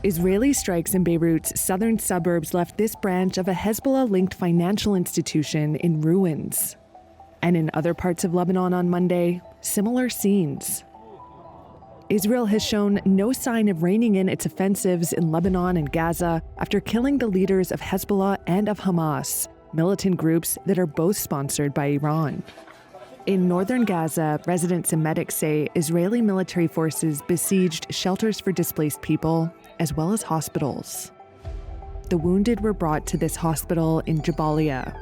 Israeli strikes in Beirut's southern suburbs left this branch of a Hezbollah-linked financial institution in ruins. And in other parts of Lebanon on Monday, similar scenes. Israel has shown no sign of reining in its offensives in Lebanon and Gaza after killing the leaders of Hezbollah and of Hamas, militant groups that are both sponsored by Iran. In northern Gaza, residents and medics say Israeli military forces besieged shelters for displaced people, as well as hospitals. The wounded were brought to this hospital in Jabalia.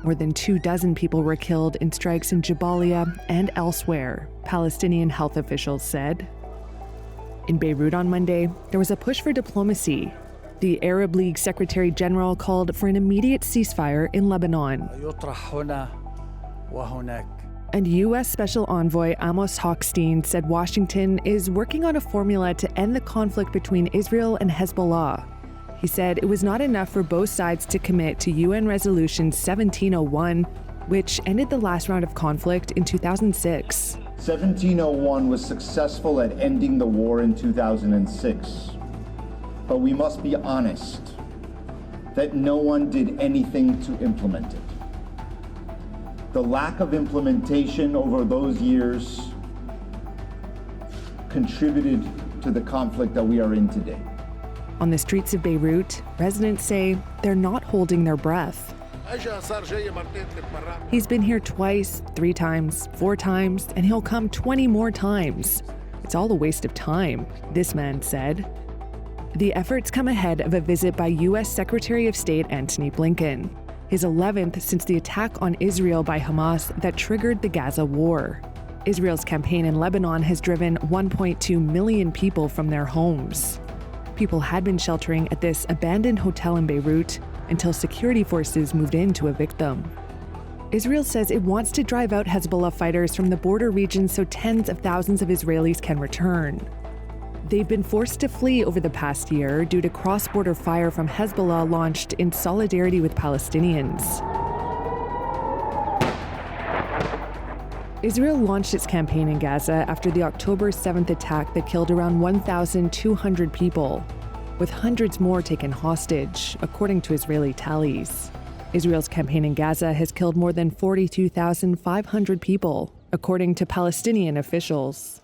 More than 24 people were killed in strikes in Jabalia and elsewhere, Palestinian health officials said. In Beirut on Monday, there was a push for diplomacy. The Arab League Secretary General called for an immediate ceasefire in Lebanon. And U.S. Special Envoy Amos Hochstein said Washington is working on a formula to end the conflict between Israel and Hezbollah. He said it was not enough for both sides to commit to UN Resolution 1701, which ended the last round of conflict in 2006. 1701 was successful at ending the war in 2006. But we must be honest that no one did anything to implement it. The lack of implementation over those years contributed to the conflict that we are in today. On the streets of Beirut, residents say they're not holding their breath. He's been here twice, 3 times, 4 times, and he'll come 20 more times. It's all a waste of time, this man said. The efforts come ahead of a visit by U.S. Secretary of State Antony Blinken, his 11th since the attack on Israel by Hamas that triggered the Gaza war. Israel's campaign in Lebanon has driven 1.2 million people from their homes. People had been sheltering at this abandoned hotel in Beirut until security forces moved in to evict them. Israel says it wants to drive out Hezbollah fighters from the border region so tens of thousands of Israelis can return. They've been forced to flee over the past year due to cross-border fire from Hezbollah launched in solidarity with Palestinians. Israel launched its campaign in Gaza after the October 7th attack that killed around 1,200 people, with hundreds more taken hostage, according to Israeli tallies. Israel's campaign in Gaza has killed more than 42,500 people, according to Palestinian officials.